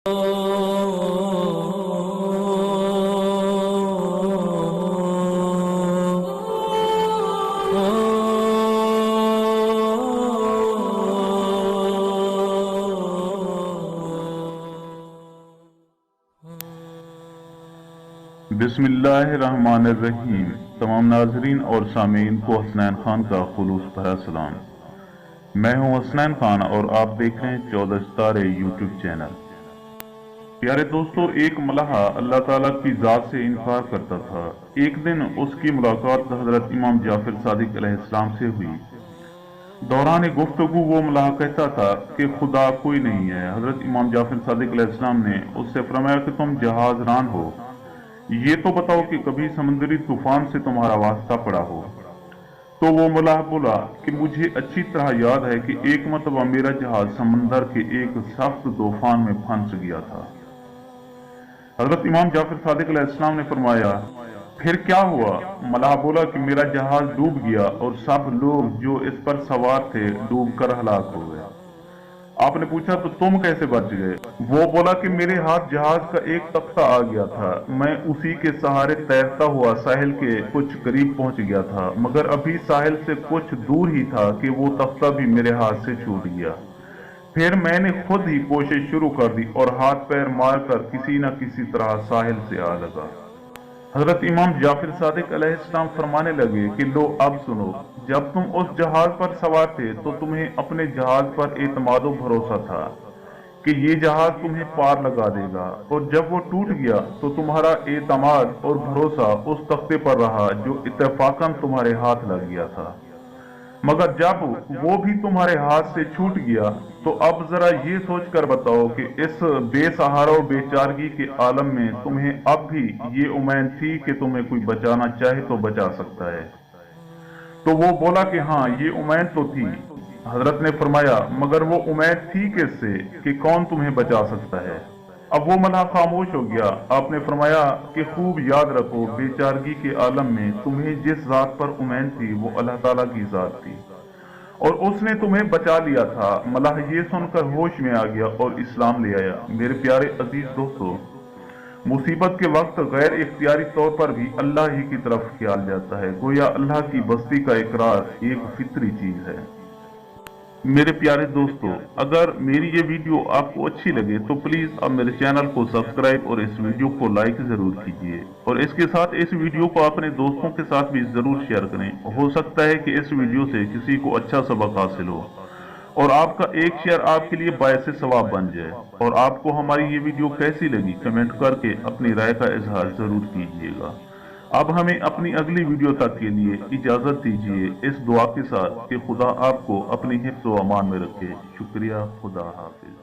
بسم اللہ الرحمن الرحیم۔ تمام ناظرین اور سامعین کو حسنین خان کا خلوص بھرا سلام۔ میں ہوں حسنین خان اور آپ دیکھ رہے ہیں 14 ستارے یوٹیوب چینل۔ پیارے دوستو، ایک ملحہ اللہ تعالیٰ کی ذات سے انکار کرتا تھا۔ ایک دن اس کی ملاقات حضرت امام جعفر صادق علیہ السلام سے ہوئی۔ دوران گفتگو وہ ملحہ کہتا تھا کہ خدا کوئی نہیں ہے۔ حضرت امام جعفر صادق علیہ السلام نے اس سے فرمایا کہ تم جہاز ران ہو، یہ تو بتاؤ کہ کبھی سمندری طوفان سے تمہارا واسطہ پڑا ہو۔ تو وہ ملحہ بولا کہ مجھے اچھی طرح یاد ہے کہ ایک مرتبہ میرا جہاز سمندر کے ایک سخت طوفان میں پھنس گیا تھا۔ حضرت امام جعفر صادق علیہ السلام نے فرمایا، پھر کیا ہوا؟ ملحہ بولا کہ میرا جہاز ڈوب گیا اور سب لوگ جو اس پر سوار تھے ڈوب کر ہلاک ہو گئے۔ آپ نے پوچھا تو تم کیسے بچ گئے؟ وہ بولا کہ میرے ہاتھ جہاز کا ایک تختہ آ گیا تھا، میں اسی کے سہارے تیرتا ہوا ساحل کے کچھ قریب پہنچ گیا تھا، مگر ابھی ساحل سے کچھ دور ہی تھا کہ وہ تختہ بھی میرے ہاتھ سے چھوٹ گیا۔ پھر میں نے خود ہی کوشش شروع کر دی اور ہاتھ پیر مار کر کسی نہ کسی طرح ساحل سے آ لگا۔ حضرت امام جعفر صادق علیہ السلام فرمانے لگے کہ لو اب سنو، جب تم اس جہاز پر سوار تھے تو تمہیں اپنے جہاز پر اعتماد و بھروسہ تھا کہ یہ جہاز تمہیں پار لگا دے گا، اور جب وہ ٹوٹ گیا تو تمہارا اعتماد اور بھروسہ اس تختے پر رہا جو اتفاقاً تمہارے ہاتھ لگ گیا تھا، مگر جب وہ بھی تمہارے ہاتھ سے چھوٹ گیا تو اب ذرا یہ سوچ کر بتاؤ کہ اس بے سہارا و بے چارگی کے عالم میں تمہیں اب بھی یہ امید تھی کہ تمہیں کوئی بچانا چاہے تو بچا سکتا ہے؟ تو وہ بولا کہ ہاں، یہ امید تو تھی۔ حضرت نے فرمایا، مگر وہ امید تھی کس سے کہ کون تمہیں بچا سکتا ہے؟ اب وہ ملحہ خاموش ہو گیا۔ آپ نے فرمایا کہ خوب یاد رکھو، بے چارگی کے عالم میں تمہیں جس ذات پر امید تھی وہ اللہ تعالیٰ کی ذات تھی، اور اس نے تمہیں بچا لیا تھا۔ ملحہ یہ سن کر ہوش میں آ گیا اور اسلام لے آیا۔ میرے پیارے عزیز دوستو، مصیبت کے وقت غیر اختیاری طور پر بھی اللہ ہی کی طرف خیال جاتا ہے، گویا اللہ کی بستی کا اقرار ایک فطری چیز ہے۔ میرے پیارے دوستو، اگر میری یہ ویڈیو آپ کو اچھی لگے تو پلیز آپ میرے چینل کو سبسکرائب اور اس ویڈیو کو لائک ضرور کیجیے، اور اس کے ساتھ اس ویڈیو کو اپنے دوستوں کے ساتھ بھی ضرور شیئر کریں۔ ہو سکتا ہے کہ اس ویڈیو سے کسی کو اچھا سبق حاصل ہو، اور آپ کا ایک شیئر آپ کے لیے باعث ثواب بن جائے۔ اور آپ کو ہماری یہ ویڈیو کیسی لگی کمنٹ کر کے اپنی رائے کا اظہار ضرور کیجیے گا۔ اب ہمیں اپنی اگلی ویڈیو تک کے لیے اجازت دیجیے، اس دعا کے ساتھ کہ خدا آپ کو اپنی حفظ و امان میں رکھے۔ شکریہ، خدا حافظ۔